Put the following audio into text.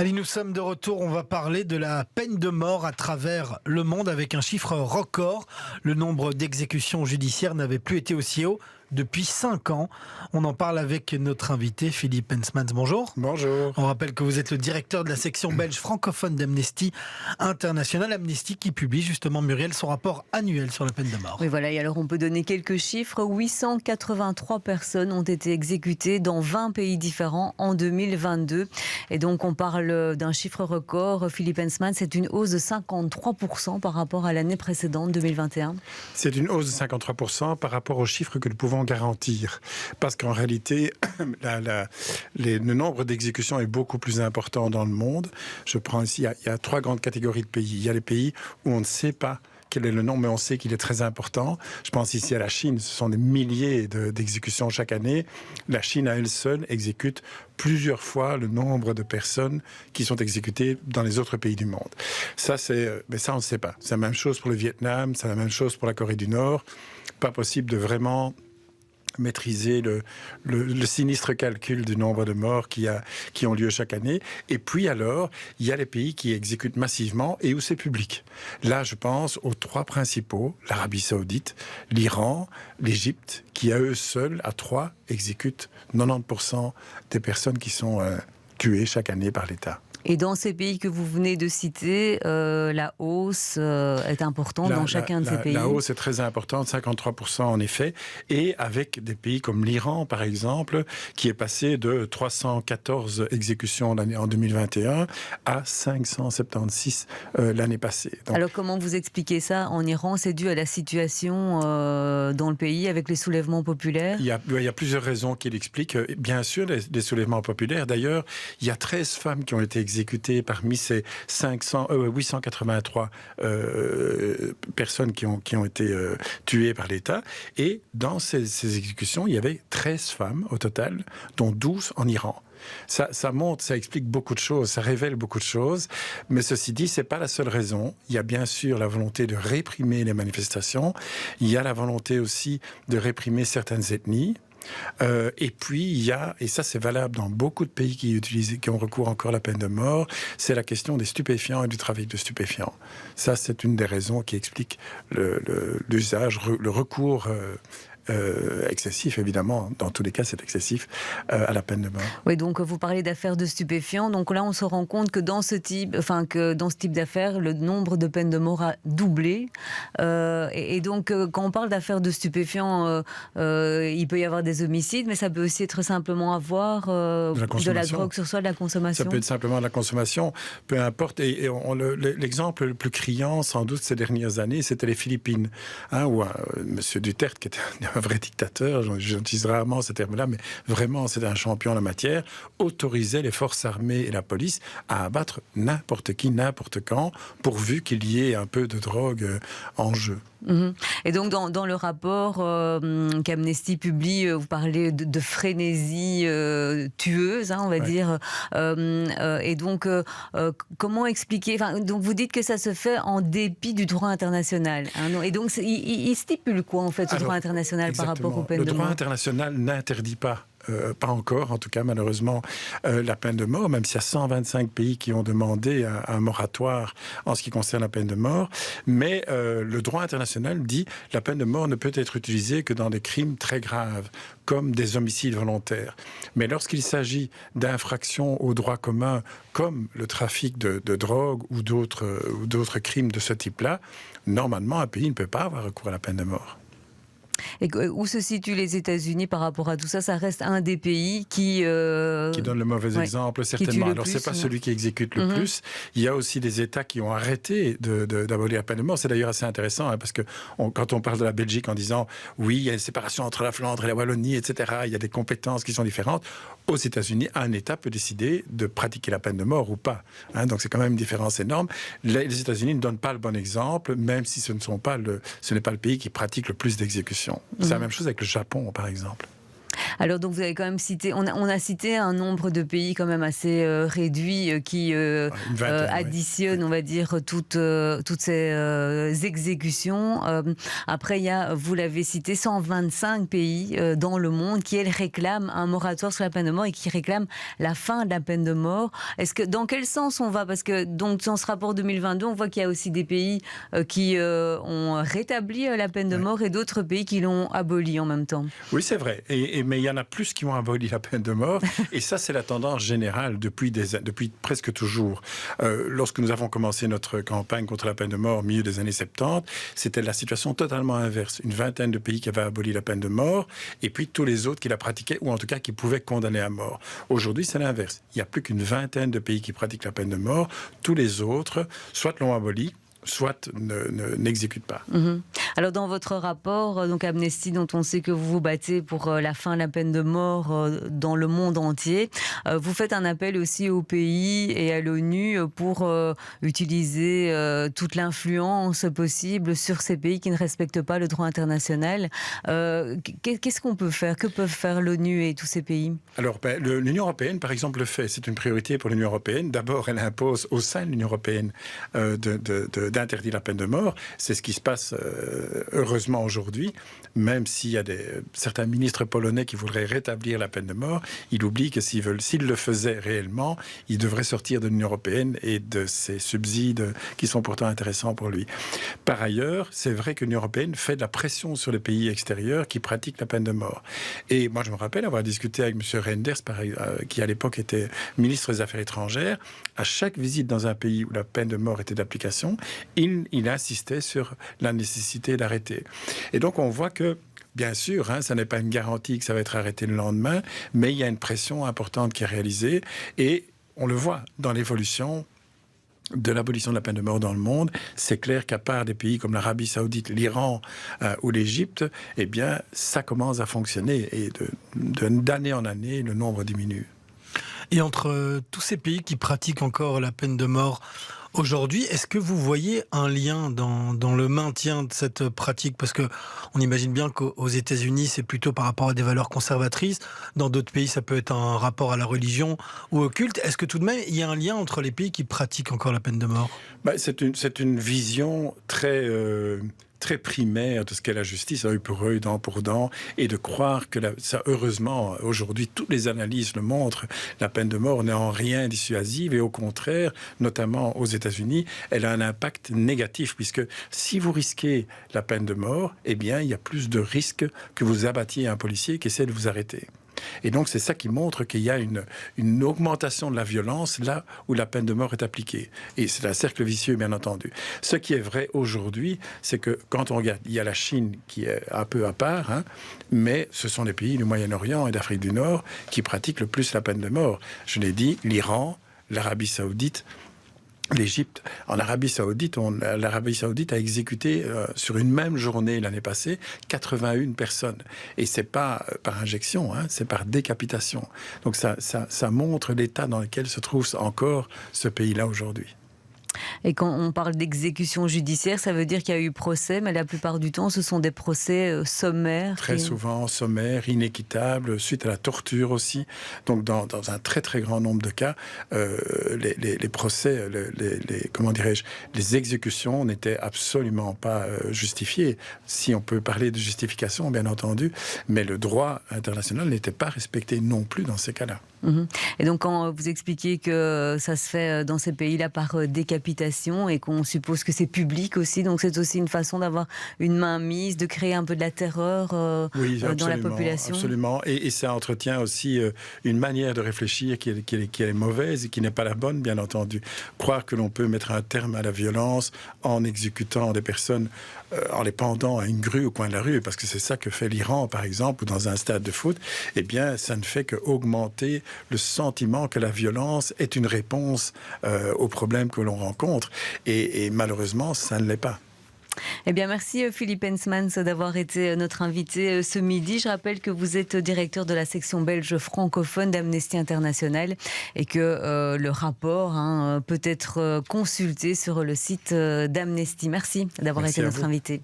Allez, nous sommes de retour. On va parler de la peine de mort à travers le monde avec un chiffre record. Le nombre d'exécutions judiciaires n'avait plus été aussi haut depuis 5 ans. On en parle avec notre invité Philippe Hensmans. Bonjour. Bonjour. On rappelle que vous êtes le directeur de la section belge francophone d'Amnesty International. Amnesty qui publie justement, Muriel, son rapport annuel sur la peine de mort. Oui, voilà. Et alors, on peut donner quelques chiffres. 883 personnes ont été exécutées dans 20 pays différents en 2022. Et donc, on parle d'un chiffre record. Philippe Hensmans, c'est une hausse de 53% par rapport à l'année précédente, 2021. C'est une hausse de 53% par rapport aux chiffres que nous pouvons garantir. Parce qu'en réalité, le nombre d'exécutions est beaucoup plus important dans le monde. Je prends ici, il y a 3 grandes catégories de pays. Il y a les pays où on ne sait pas quel est le nombre, mais on sait qu'il est très important. Je pense ici à la Chine, ce sont des milliers d'exécutions chaque année. La Chine, à elle seule, exécute plusieurs fois le nombre de personnes qui sont exécutées dans les autres pays du monde. Ça, on ne sait pas. C'est la même chose pour le Vietnam, c'est la même chose pour la Corée du Nord. Pas possible de vraiment maîtriser le sinistre calcul du nombre de morts qui ont lieu chaque année. Et puis alors, il y a les pays qui exécutent massivement et où c'est public. Là, je pense aux 3 principaux, l'Arabie Saoudite, l'Iran, l'Égypte, qui à eux seuls, à 3, exécutent 90% des personnes qui sont tuées chaque année par l'État. Et dans ces pays que vous venez de citer, la hausse est importante dans chacun de ces pays. La hausse est très importante, 53% en effet, et avec des pays comme l'Iran, par exemple, qui est passé de 314 exécutions en 2021 à 576 l'année passée. Donc, alors comment vous expliquez ça en Iran? C'est dû à la situation dans le pays avec les soulèvements populaires? Il y a plusieurs raisons qui l'expliquent. Bien sûr, les soulèvements populaires. D'ailleurs, il y a 13 femmes qui ont été exécutées parmi ces 883 personnes qui ont été tuées par l'État. Et dans ces exécutions, il y avait 13 femmes au total, dont 12 en Iran. Ça montre, ça explique beaucoup de choses, ça révèle beaucoup de choses. Mais ceci dit, c'est pas la seule raison. Il y a bien sûr la volonté de réprimer les manifestations. Il y a la volonté aussi de réprimer certaines ethnies. Et puis il y a, et ça c'est valable dans beaucoup de pays qui ont recours encore à la peine de mort, c'est la question des stupéfiants et du trafic de stupéfiants. Ça c'est une des raisons qui explique l'usage, le recours excessif, évidemment, dans tous les cas c'est excessif, à la peine de mort. Oui, donc vous parlez d'affaires de stupéfiants, donc là on se rend compte que dans ce type d'affaires, le nombre de peines de mort a doublé, et donc quand on parle d'affaires de stupéfiants, il peut y avoir des homicides, mais ça peut aussi être simplement avoir de la drogue sur soi, de la consommation. Ça peut être simplement de la consommation, peu importe, et l'exemple le plus criant sans doute ces dernières années, c'était les Philippines, où M. Duterte, qui était un vrai dictateur, j'utilise rarement ce terme-là, mais vraiment c'était un champion en la matière, autorisait les forces armées et la police à abattre n'importe qui, n'importe quand, pourvu qu'il y ait un peu de drogue en jeu. Et donc dans le rapport qu'Amnesty publie, vous parlez de frénésie tueuse, on va dire. Et donc comment expliquer, donc vous dites que ça se fait en dépit du droit international. Et donc il stipule quoi en fait ce droit international par rapport aux peines de mort? Le droit international n'interdit pas. Pas encore, en tout cas malheureusement, la peine de mort, même s'il y a 125 pays qui ont demandé un moratoire en ce qui concerne la peine de mort. Mais le droit international dit que la peine de mort ne peut être utilisée que dans des crimes très graves, comme des homicides volontaires. Mais lorsqu'il s'agit d'infractions au droit commun, comme le trafic de drogue ou d'autres crimes de ce type-là, normalement un pays ne peut pas avoir recours à la peine de mort. Et où se situent les États-Unis par rapport à tout ça? Ça reste un des pays qui donne le mauvais exemple, certainement. Alors, c'est pas celui qui exécute le plus. Il y a aussi des États qui ont arrêté d'abolir la peine de mort. C'est d'ailleurs assez intéressant, parce que quand on parle de la Belgique en disant oui, il y a une séparation entre la Flandre et la Wallonie, etc., il y a des compétences qui sont différentes. Aux États-Unis, un État peut décider de pratiquer la peine de mort ou pas. Donc, c'est quand même une différence énorme. Les États-Unis ne donnent pas le bon exemple, même si ce n'est pas le pays qui pratique le plus d'exécutions. C'est la même chose avec le Japon, par exemple. Alors donc vous avez quand même cité, on a cité un nombre de pays quand même assez réduit qui additionne, on va dire, toutes ces exécutions. Après, il y a, vous l'avez cité, 125 pays dans le monde qui, elles, réclament un moratoire sur la peine de mort et qui réclament la fin de la peine de mort. Dans quel sens on va? Parce que donc, dans ce rapport 2022, on voit qu'il y a aussi des pays qui ont rétabli la peine de mort et d'autres pays qui l'ont abolie en même temps. Oui, c'est vrai. Mais il y en a plus qui ont aboli la peine de mort. Et ça, c'est la tendance générale depuis presque toujours. Lorsque nous avons commencé notre campagne contre la peine de mort au milieu des années 70, c'était la situation totalement inverse. Une vingtaine de pays qui avaient aboli la peine de mort et puis tous les autres qui la pratiquaient ou en tout cas qui pouvaient condamner à mort. Aujourd'hui, c'est l'inverse. Il n'y a plus qu'une vingtaine de pays qui pratiquent la peine de mort. Tous les autres, soit l'ont abolie, soit n'exécutent pas. Alors dans votre rapport, donc Amnesty, dont on sait que vous vous battez pour la fin de la peine de mort dans le monde entier, vous faites un appel aussi aux pays et à l'ONU pour utiliser toute l'influence possible sur ces pays qui ne respectent pas le droit international. Qu'est-ce qu'on peut faire? Que peuvent faire l'ONU et tous ces pays? Alors l'Union européenne, par exemple, le fait. C'est une priorité pour l'Union européenne. D'abord, elle impose au sein de l'Union européenne d'interdire la peine de mort. C'est ce qui se passe heureusement aujourd'hui, même s'il y a certains ministres polonais qui voudraient rétablir la peine de mort, ils oublient que s'ils le faisaient réellement, ils devraient sortir de l'Union européenne et de ces subsides qui sont pourtant intéressants pour lui. Par ailleurs, c'est vrai que l'Union européenne fait de la pression sur les pays extérieurs qui pratiquent la peine de mort. Et moi, je me rappelle avoir discuté avec M. Reinders, qui à l'époque était ministre des Affaires étrangères. À chaque visite dans un pays où la peine de mort était d'application, il insistait sur la nécessité d'arrêter. Et donc on voit que, bien sûr, ça n'est pas une garantie que ça va être arrêté le lendemain, mais il y a une pression importante qui est réalisée et on le voit dans l'évolution de l'abolition de la peine de mort dans le monde. C'est clair qu'à part des pays comme l'Arabie Saoudite, l'Iran ou l'Égypte, eh bien, ça commence à fonctionner et d'année en année, le nombre diminue. Et entre tous ces pays qui pratiquent encore la peine de mort aujourd'hui, est-ce que vous voyez un lien dans le maintien de cette pratique? Parce que on imagine bien qu'aux États-Unis, c'est plutôt par rapport à des valeurs conservatrices. Dans d'autres pays, ça peut être un rapport à la religion ou au culte. Est-ce que tout de même, il y a un lien entre les pays qui pratiquent encore la peine de mort? C'est une vision très primaire de ce qu'est la justice, œil pour œil, dent pour dent, et de croire que ça, heureusement, aujourd'hui, toutes les analyses le montrent, la peine de mort n'est en rien dissuasive, et au contraire, notamment aux États-Unis, elle a un impact négatif, puisque si vous risquez la peine de mort, eh bien, il y a plus de risques que vous abattiez un policier qui essaie de vous arrêter. Et donc, c'est ça qui montre qu'il y a une augmentation de la violence là où la peine de mort est appliquée. Et c'est un cercle vicieux, bien entendu. Ce qui est vrai aujourd'hui, c'est que quand on regarde, il y a la Chine qui est un peu à part, mais ce sont les pays du Moyen-Orient et d'Afrique du Nord qui pratiquent le plus la peine de mort. Je l'ai dit, l'Iran, l'Arabie Saoudite, l'Égypte. En Arabie Saoudite, l'Arabie Saoudite a exécuté sur une même journée l'année passée 81 personnes. Et c'est pas par injection, c'est par décapitation. Donc ça montre l'état dans lequel se trouve encore ce pays-là aujourd'hui. Et quand on parle d'exécution judiciaire, ça veut dire qu'il y a eu procès, mais la plupart du temps, ce sont des procès sommaires. Très souvent sommaires, inéquitables, suite à la torture aussi. Donc dans un très très grand nombre de cas, les procès, comment dirais-je, les exécutions n'étaient absolument pas justifiées. Si on peut parler de justification, bien entendu, mais le droit international n'était pas respecté non plus dans ces cas-là. Et donc quand vous expliquez que ça se fait dans ces pays-là par décapitation et qu'on suppose que c'est public aussi, donc c'est aussi une façon d'avoir une main mise, de créer un peu de la terreur dans la population. Absolument, et ça entretient aussi une manière de réfléchir qui est mauvaise et qui n'est pas la bonne, bien entendu. Croire que l'on peut mettre un terme à la violence en exécutant des personnes, en les pendant à une grue au coin de la rue, parce que c'est ça que fait l'Iran, par exemple, ou dans un stade de foot, eh bien, ça ne fait qu'augmenter le sentiment que la violence est une réponse aux problèmes que l'on rencontre. Et malheureusement, ça ne l'est pas. Eh bien, merci Philippe Hensmans d'avoir été notre invité ce midi. Je rappelle que vous êtes directeur de la section belge francophone d'Amnesty International et que le rapport peut être consulté sur le site d'Amnesty. Merci d'avoir été notre invité.